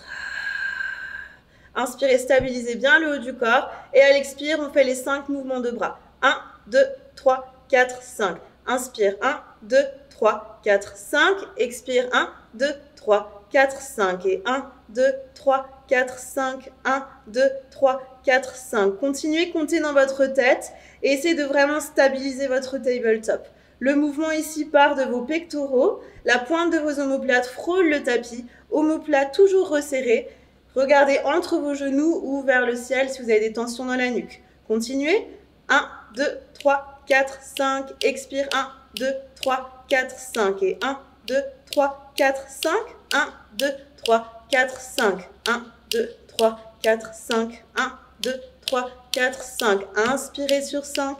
Inspirez, stabilisez bien le haut du corps. Et à l'expire, on fait les 5 mouvements de bras. 1, 2, 3, 4, 5. Inspire, 1, 2, 3, 4, 5. Expire, 1, 2, 3, 4, 5. Et 1, 2, 3, 4, 5. 1, 2, 3, 4, 5. Continuez, comptez dans votre tête. Et essayez de vraiment stabiliser votre tabletop. Le mouvement ici part de vos pectoraux. La pointe de vos omoplates frôle le tapis. Omoplate toujours resserré. Regardez entre vos genoux ou vers le ciel si vous avez des tensions dans la nuque. Continuez. 1, 2, 3, 4, 5. Expire. 1, 2, 3, 4, 5. Et 1, 2, 3, 4, 5. 1, 2, 3, 4, 5. 1, 2, 3, 4, 5. 1, 2, 3, 4, 5. Inspirez sur 5.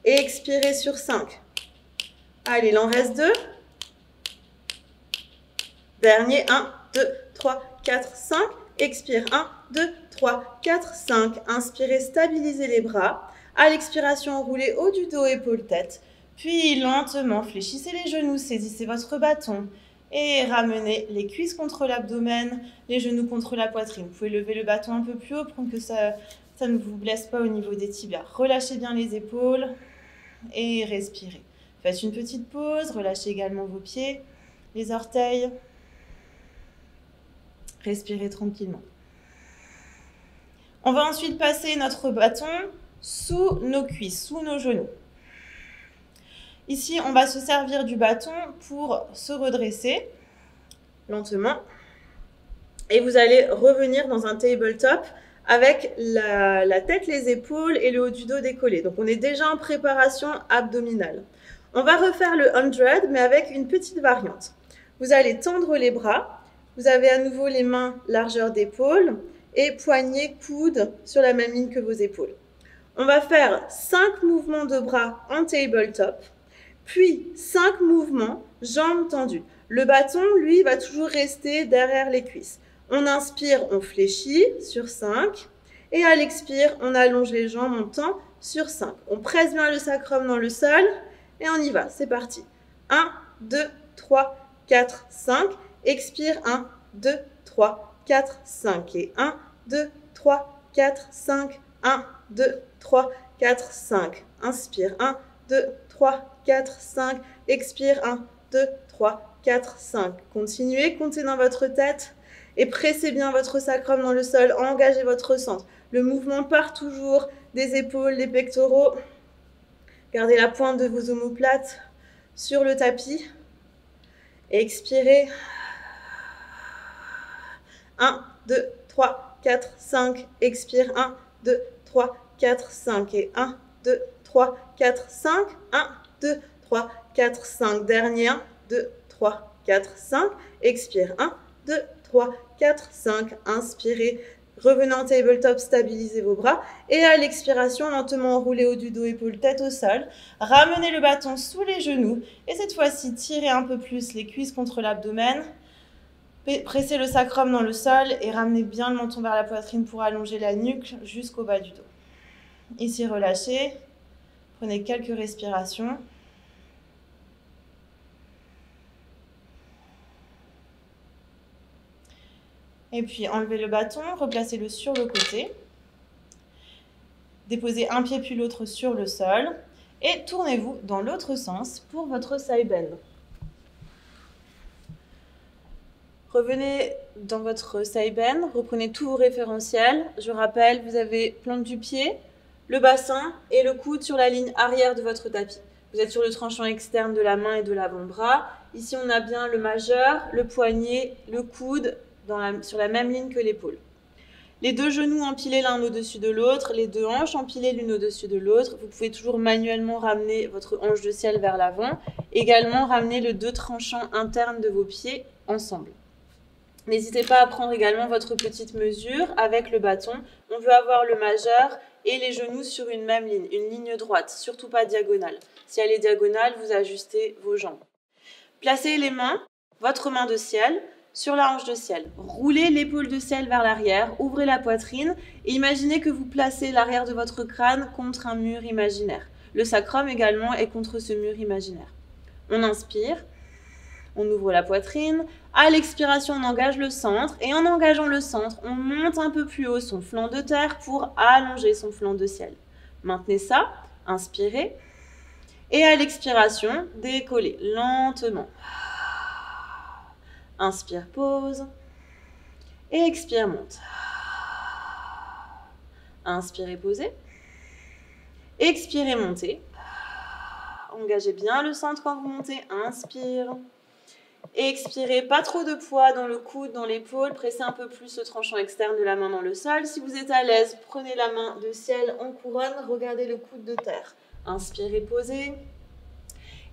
Et expirez sur 5. Allez, il en reste 2. Dernier, 1, 2, 3, 4, 5. Expire, 1, 2, 3, 4, 5. Inspirez, stabilisez les bras. À l'expiration, roulez haut du dos, épaules, tête. Puis, lentement, fléchissez les genoux, saisissez votre bâton. Et ramenez les cuisses contre l'abdomen, les genoux contre la poitrine. Vous pouvez lever le bâton un peu plus haut pour que ça ne vous blesse pas au niveau des tibias. Relâchez bien les épaules et respirez. Faites une petite pause, relâchez également vos pieds, les orteils. Respirez tranquillement. On va ensuite passer notre bâton sous nos cuisses, sous nos genoux. Ici, on va se servir du bâton pour se redresser lentement. Et vous allez revenir dans un tabletop avec la tête, les épaules et le haut du dos décollé. Donc, on est déjà en préparation abdominale. On va refaire le 100, mais avec une petite variante. Vous allez tendre les bras. Vous avez à nouveau les mains largeur d'épaule et poignets, coudes sur la même ligne que vos épaules. On va faire 5 mouvements de bras en tabletop, puis 5 mouvements jambes tendues. Le bâton, lui, va toujours rester derrière les cuisses. On inspire, on fléchit sur 5. Et à l'expire, on allonge les jambes, on tend sur 5. On presse bien le sacrum dans le sol et on y va. C'est parti. 1, 2, 3, 4, 5. Expire, 1, 2, 3, 4, 5. Et 1, 2, 3, 4, 5. 1, 2, 3, 4, 5. Inspire, 1, 2, 3, 4, 5. Expire, 1, 2, 3, 4, 5. Continuez, comptez dans votre tête et pressez bien votre sacrum dans le sol. Engagez votre centre. Le mouvement part toujours des épaules, des pectoraux. Gardez la pointe de vos omoplates sur le tapis. Expirez. 1, 2, 3, 4, 5. Expire. 1, 2, 3, 4, 5. Et 1, 2, 3, 4, 5. 1, 2, 3, 4, 5. Dernier. 1, 2, 3, 4, 5. Expire. 1, 2, 3, 4, 5. Inspirez. Revenez en tabletop, stabilisez vos bras. Et à l'expiration, lentement enroulez haut du dos, épaules, tête au sol. Ramenez le bâton sous les genoux. Et cette fois-ci, tirez un peu plus les cuisses contre l'abdomen. Pressez le sacrum dans le sol et ramenez bien le menton vers la poitrine pour allonger la nuque jusqu'au bas du dos. Ici, relâchez. Prenez quelques respirations. Et puis, enlevez le bâton, replacez-le sur le côté. Déposez un pied puis l'autre sur le sol. Et tournez-vous dans l'autre sens pour votre side bend. Revenez dans votre side bend, reprenez tous vos référentiels. Je rappelle, vous avez plante du pied, le bassin et le coude sur la ligne arrière de votre tapis. Vous êtes sur le tranchant externe de la main et de l'avant-bras. Ici, on a bien le majeur, le poignet, le coude sur la même ligne que l'épaule. Les deux genoux empilés l'un au-dessus de l'autre, les deux hanches empilées l'une au-dessus de l'autre. Vous pouvez toujours manuellement ramener votre hanche de ciel vers l'avant. Également, ramener les deux tranchants internes de vos pieds ensemble. N'hésitez pas à prendre également votre petite mesure avec le bâton. On veut avoir le majeur et les genoux sur une même ligne, une ligne droite, surtout pas diagonale. Si elle est diagonale, vous ajustez vos jambes. Placez les mains, votre main de ciel, sur la hanche de ciel. Roulez l'épaule de ciel vers l'arrière, ouvrez la poitrine et imaginez que vous placez l'arrière de votre crâne contre un mur imaginaire. Le sacrum également est contre ce mur imaginaire. On inspire, on ouvre la poitrine. À l'expiration, on engage le centre et en engageant le centre, on monte un peu plus haut son flanc de terre pour allonger son flanc de ciel. Maintenez ça, inspirez et à l'expiration, décollez lentement. Inspire, pause. Et expire, monte. Inspirez, posez. Expirez, montez. Engagez bien le centre quand vous montez. Inspire. Expirez, pas trop de poids dans le coude, dans l'épaule. Pressez un peu plus le tranchant externe de la main dans le sol. Si vous êtes à l'aise, prenez la main de ciel en couronne. Regardez le coude de terre. Inspirez, posez.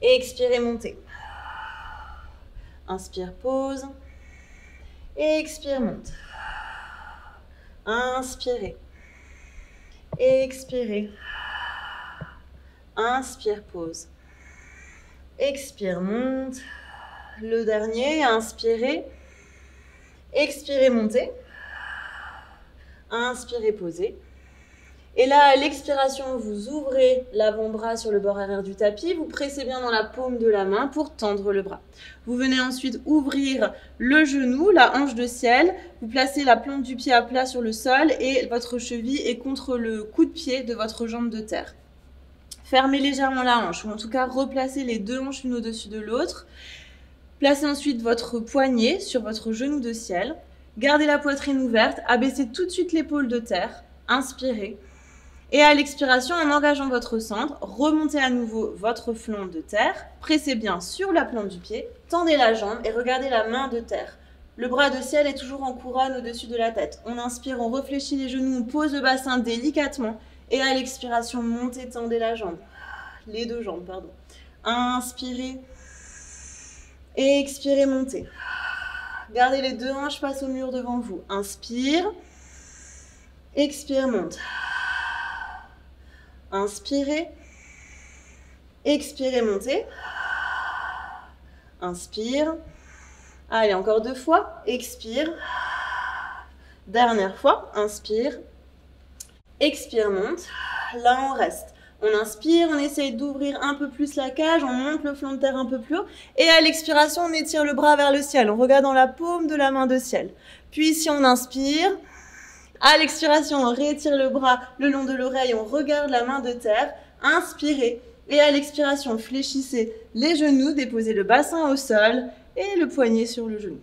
Et expirez, montez. Inspire, pause. Et expire, monte. Inspirez. Expirez. Inspire, pause. Expire, monte. Le dernier, inspirez. Expirez, montez. Inspirez, posez. Et là, à l'expiration, vous ouvrez l'avant-bras sur le bord arrière du tapis. Vous pressez bien dans la paume de la main pour tendre le bras. Vous venez ensuite ouvrir le genou, la hanche de ciel. Vous placez la plante du pied à plat sur le sol et votre cheville est contre le coup-de-pied de votre jambe de terre. Fermez légèrement la hanche, ou en tout cas replacez les deux hanches l'une au-dessus de l'autre. Placez ensuite votre poignet sur votre genou de ciel. Gardez la poitrine ouverte, abaissez tout de suite l'épaule de terre. Inspirez. Et à l'expiration, en engageant votre centre, remontez à nouveau votre flanc de terre, pressez bien sur la plante du pied, tendez la jambe et regardez la main de terre. Le bras de ciel est toujours en couronne au-dessus de la tête. On inspire, on réfléchit les genoux, on pose le bassin délicatement. Et à l'expiration, montez, tendez la jambe. Les deux jambes, pardon. Inspirez. Et expirez, montez. Gardez les deux hanches face au mur devant vous. Inspire. Expire, monte. Inspirez. Expirez, montez. Inspire. Allez, encore deux fois. Expire. Dernière fois. Inspire. Expire, monte. Là, on reste. On inspire, on essaye d'ouvrir un peu plus la cage, on monte le flanc de terre un peu plus haut. Et à l'expiration, on étire le bras vers le ciel. On regarde dans la paume de la main de ciel. Puis, si on inspire, à l'expiration, on réétire le bras le long de l'oreille, on regarde la main de terre. Inspirez. Et à l'expiration, fléchissez les genoux, déposez le bassin au sol et le poignet sur le genou.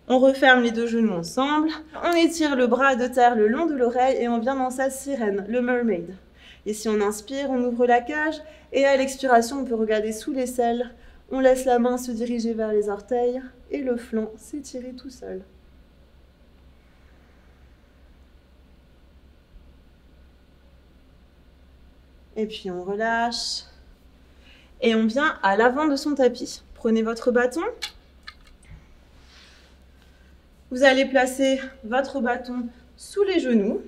On referme les deux genoux ensemble. On étire le bras de terre le long de l'oreille et on vient dans sa sirène, le mermaid. Et si on inspire, on ouvre la cage. Et à l'expiration, on peut regarder sous l'aisselle. On laisse la main se diriger vers les orteils et le flanc s'étirer tout seul. Et puis on relâche. Et on vient à l'avant de son tapis. Prenez votre bâton. Vous allez placer votre bâton sous les genoux.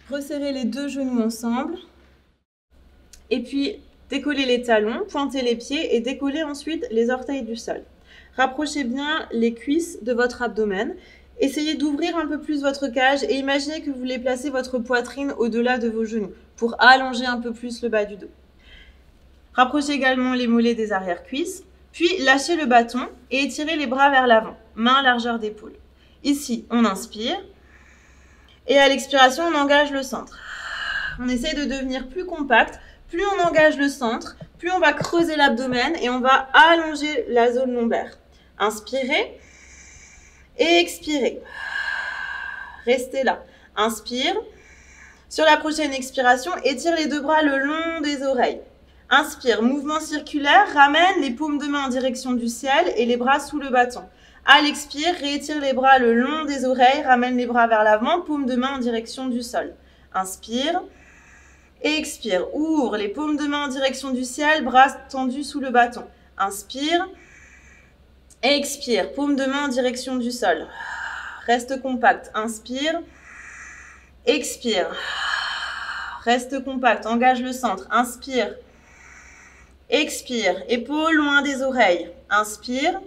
Resserrez les deux genoux ensemble. Et puis, décollez les talons, pointez les pieds et décollez ensuite les orteils du sol. Rapprochez bien les cuisses de votre abdomen. Essayez d'ouvrir un peu plus votre cage et imaginez que vous voulez placer votre poitrine au-delà de vos genoux pour allonger un peu plus le bas du dos. Rapprochez également les mollets des arrière-cuisses, puis lâchez le bâton et étirez les bras vers l'avant, main largeur d'épaule. Ici, on inspire et à l'expiration, on engage le centre. On essaye de devenir plus compact. Plus on engage le centre, plus on va creuser l'abdomen et on va allonger la zone lombaire. Inspirez et expirez. Restez là. Inspire. Sur la prochaine expiration, étire les deux bras le long des oreilles. Inspire, mouvement circulaire, ramène les paumes de main en direction du ciel et les bras sous le bâton. À l'expire, réétire les bras le long des oreilles, ramène les bras vers l'avant, paumes de main en direction du sol. Inspire. Et expire, ouvre les paumes de main en direction du ciel, bras tendus sous le bâton. Inspire. Et expire, paume de main en direction du sol. Reste compact, inspire. Expire. Reste compact, engage le centre, inspire. Expire, épaules loin des oreilles. Inspire.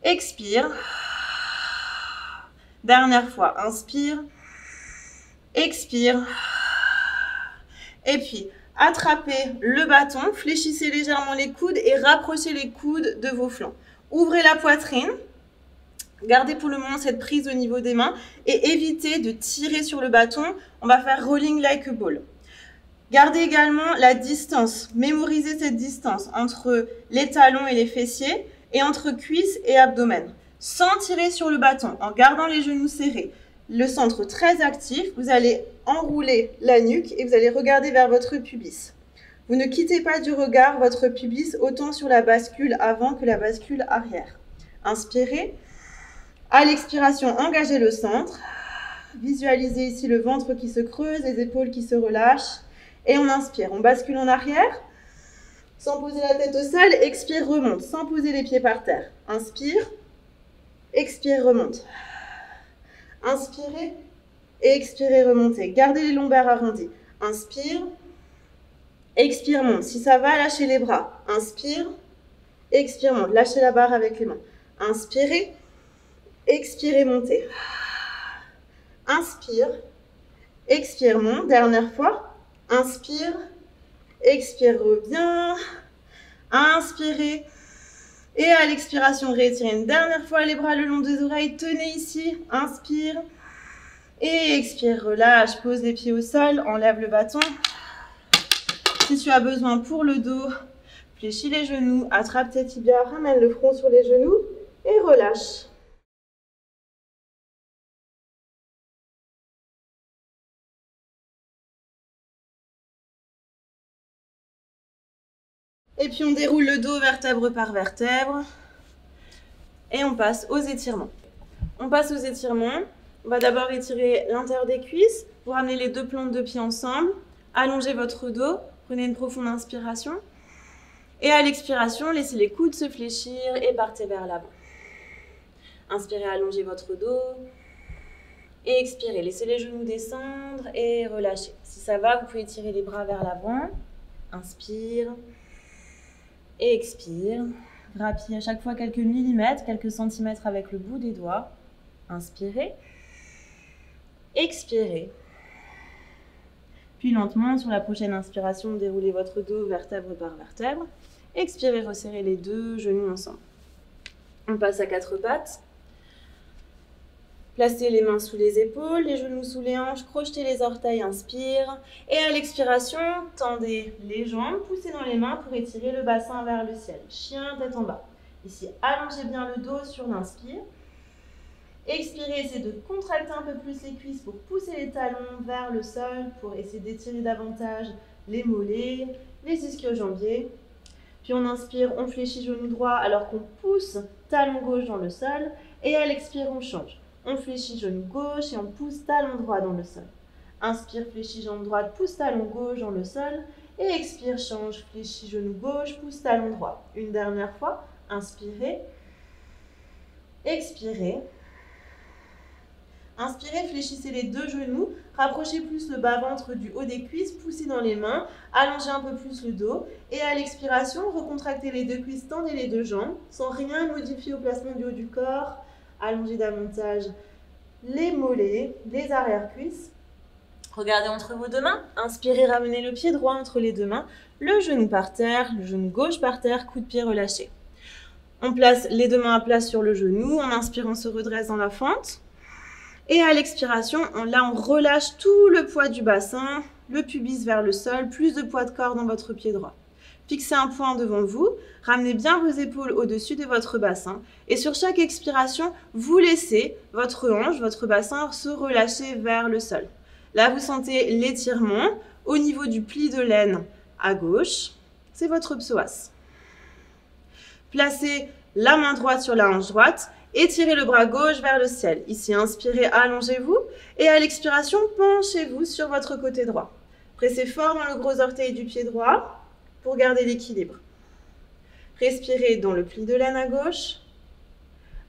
Expire. Dernière fois, inspire. Expire. Et puis, attrapez le bâton, fléchissez légèrement les coudes et rapprochez les coudes de vos flancs. Ouvrez la poitrine, gardez pour le moment cette prise au niveau des mains et évitez de tirer sur le bâton. On va faire rolling like a ball. Gardez également la distance, mémorisez cette distance entre les talons et les fessiers et entre cuisses et abdomen. Sans tirer sur le bâton, en gardant les genoux serrés. Le centre très actif, vous allez enrouler la nuque et vous allez regarder vers votre pubis. Vous ne quittez pas du regard votre pubis autant sur la bascule avant que la bascule arrière. Inspirez. À l'expiration, engagez le centre. Visualisez ici le ventre qui se creuse, les épaules qui se relâchent. Et on inspire. On bascule en arrière. Sans poser la tête au sol, expire, remonte. Sans poser les pieds par terre. Inspire. Expire, remonte. Inspirez et expirez, remontez. Gardez les lombaires arrondis. Inspire, expire, monte. Si ça va, lâchez les bras. Inspire, expire, monte. Lâchez la barre avec les mains. Inspirez, expirez, montez. Inspire, expire, monte. Dernière fois. Inspire, expire, reviens. Inspirez. Et à l'expiration, réétirez une dernière fois les bras le long des oreilles. Tenez ici. Inspire. Et expire, relâche. Pose les pieds au sol. Enlève le bâton. Si tu as besoin pour le dos, fléchis les genoux. Attrape tes tibias. Ramène le front sur les genoux. Et relâche. Et puis on déroule le dos vertèbre par vertèbre. Et on passe aux étirements. On passe aux étirements. On va d'abord étirer l'intérieur des cuisses. Vous ramenez les deux plantes de pied ensemble. Allongez votre dos. Prenez une profonde inspiration. Et à l'expiration, laissez les coudes se fléchir et partez vers l'avant. Inspirez, allongez votre dos. Et expirez, laissez les genoux descendre et relâchez. Si ça va, vous pouvez tirer les bras vers l'avant. Inspire. Et expire. Grappillez à chaque fois quelques millimètres, quelques centimètres avec le bout des doigts. Inspirez. Expirez. Puis lentement, sur la prochaine inspiration, déroulez votre dos vertèbre par vertèbre. Expirez, resserrez les deux genoux ensemble. On passe à quatre pattes. Placez les mains sous les épaules, les genoux sous les hanches, crochetez les orteils, inspire. Et à l'expiration, tendez les jambes, poussez dans les mains pour étirer le bassin vers le ciel. Chien, tête en bas. Ici, allongez bien le dos sur l'inspire. Expirez, essayez de contracter un peu plus les cuisses pour pousser les talons vers le sol, pour essayer d'étirer davantage les mollets, les ischio-jambiers. Puis on inspire, on fléchit genou droit alors qu'on pousse talon gauche dans le sol. Et à l'expire, on change. On fléchit genou gauche et on pousse talon droit dans le sol. Inspire, fléchis jambe droite, pousse talon gauche dans le sol. Et expire, change, fléchis genou gauche, pousse talon droit. Une dernière fois, inspirez, expirez. Inspirez, fléchissez les deux genoux, rapprochez plus le bas-ventre du haut des cuisses, poussez dans les mains, allongez un peu plus le dos. Et à l'expiration, recontractez les deux cuisses, tendez les deux jambes, sans rien modifier au placement du haut du corps. Allongez davantage les mollets, les arrière-cuisses. Regardez entre vos deux mains. Inspirez, ramenez le pied droit entre les deux mains, le genou par terre, le genou gauche par terre, coup de pied relâché. On place les deux mains à plat sur le genou. En inspirant, on se redresse dans la fente. Et à l'expiration, on relâche tout le poids du bassin, le pubis vers le sol, plus de poids de corps dans votre pied droit. Fixez un point devant vous, ramenez bien vos épaules au-dessus de votre bassin. Et sur chaque expiration, vous laissez votre hanche, votre bassin se relâcher vers le sol. Là, vous sentez l'étirement au niveau du pli de l'aine à gauche. C'est votre psoas. Placez la main droite sur la hanche droite. Étirez le bras gauche vers le ciel. Ici, inspirez, allongez-vous. Et à l'expiration, penchez-vous sur votre côté droit. Pressez fort dans le gros orteil du pied droit pour garder l'équilibre. Respirez dans le pli de l'aine à gauche.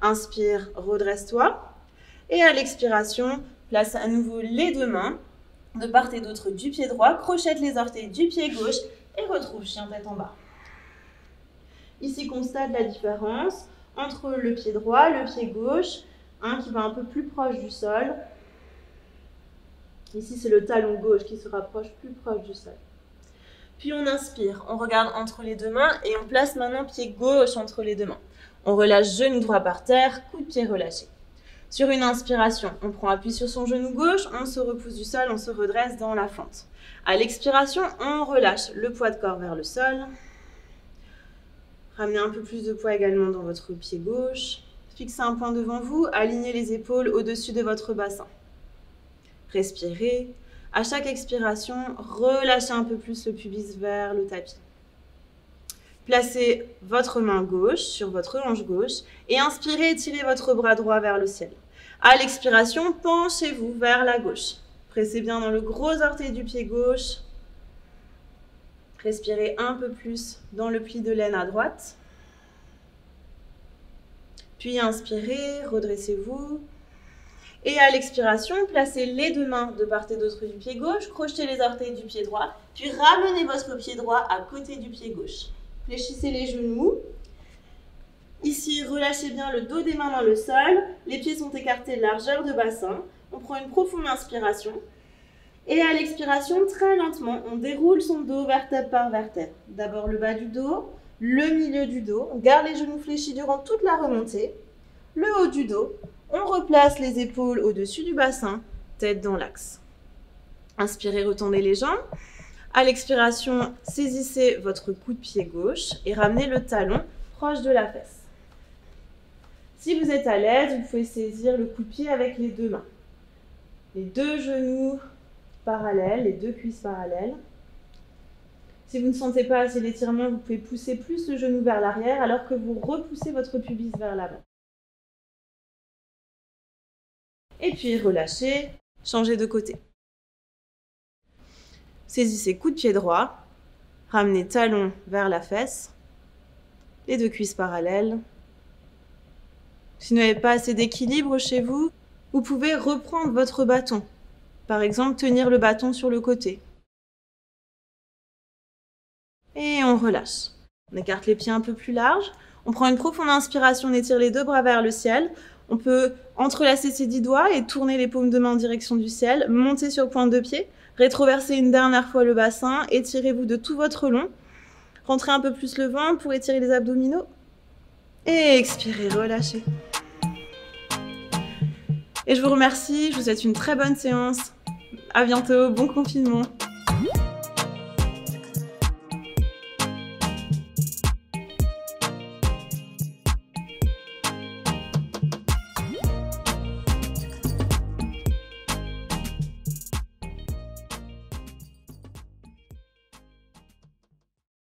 Inspire, redresse-toi. Et à l'expiration, place à nouveau les deux mains de part et d'autre du pied droit. Crochette les orteils du pied gauche et retrouve chien tête en bas. Ici, constate la différence entre le pied droit, le pied gauche, qui va un peu plus proche du sol. Ici, c'est le talon gauche qui se rapproche plus proche du sol. Puis on inspire, on regarde entre les deux mains et on place maintenant pied gauche entre les deux mains. On relâche genou droit par terre, coup de pied relâché. Sur une inspiration, on prend appui sur son genou gauche, on se repousse du sol, on se redresse dans la fente. À l'expiration, on relâche le poids de corps vers le sol. Ramenez un peu plus de poids également dans votre pied gauche. Fixez un point devant vous, alignez les épaules au-dessus de votre bassin. Respirez. À chaque expiration, relâchez un peu plus le pubis vers le tapis. Placez votre main gauche sur votre hanche gauche et inspirez, étirez votre bras droit vers le ciel. À l'expiration, penchez-vous vers la gauche. Pressez bien dans le gros orteil du pied gauche. Respirez un peu plus dans le pli de l'aine à droite. Puis inspirez, redressez-vous. Et à l'expiration, placez les deux mains de part et d'autre du pied gauche, crochetez les orteils du pied droit, puis ramenez votre pied droit à côté du pied gauche. Fléchissez les genoux. Ici, relâchez bien le dos des mains dans le sol. Les pieds sont écartés de largeur de bassin. On prend une profonde inspiration. Et à l'expiration, très lentement, on déroule son dos vertèbre par vertèbre. D'abord le bas du dos, le milieu du dos. On garde les genoux fléchis durant toute la remontée. Le haut du dos. On replace les épaules au-dessus du bassin, tête dans l'axe. Inspirez, retendez les jambes. À l'expiration, saisissez votre coup de pied gauche et ramenez le talon proche de la fesse. Si vous êtes à l'aise, vous pouvez saisir le coup de pied avec les deux mains. Les deux genoux parallèles, les deux cuisses parallèles. Si vous ne sentez pas assez l'étirement, vous pouvez pousser plus le genou vers l'arrière alors que vous repoussez votre pubis vers l'avant. Et puis relâchez, changez de côté. Saisissez coup de pied droit, ramenez talon vers la fesse, les deux cuisses parallèles. Si vous n'avez pas assez d'équilibre chez vous, vous pouvez reprendre votre bâton. Par exemple, tenir le bâton sur le côté. Et on relâche. On écarte les pieds un peu plus larges. On prend une profonde inspiration, on étire les deux bras vers le ciel. On peut entrelacer ses 10 doigts et tourner les paumes de main en direction du ciel. Monter sur pointe de pied. Rétroverser une dernière fois le bassin. Étirez-vous de tout votre long. Rentrez un peu plus le ventre pour étirer les abdominaux. Et expirez, relâchez. Et je vous remercie. Je vous souhaite une très bonne séance. À bientôt. Bon confinement.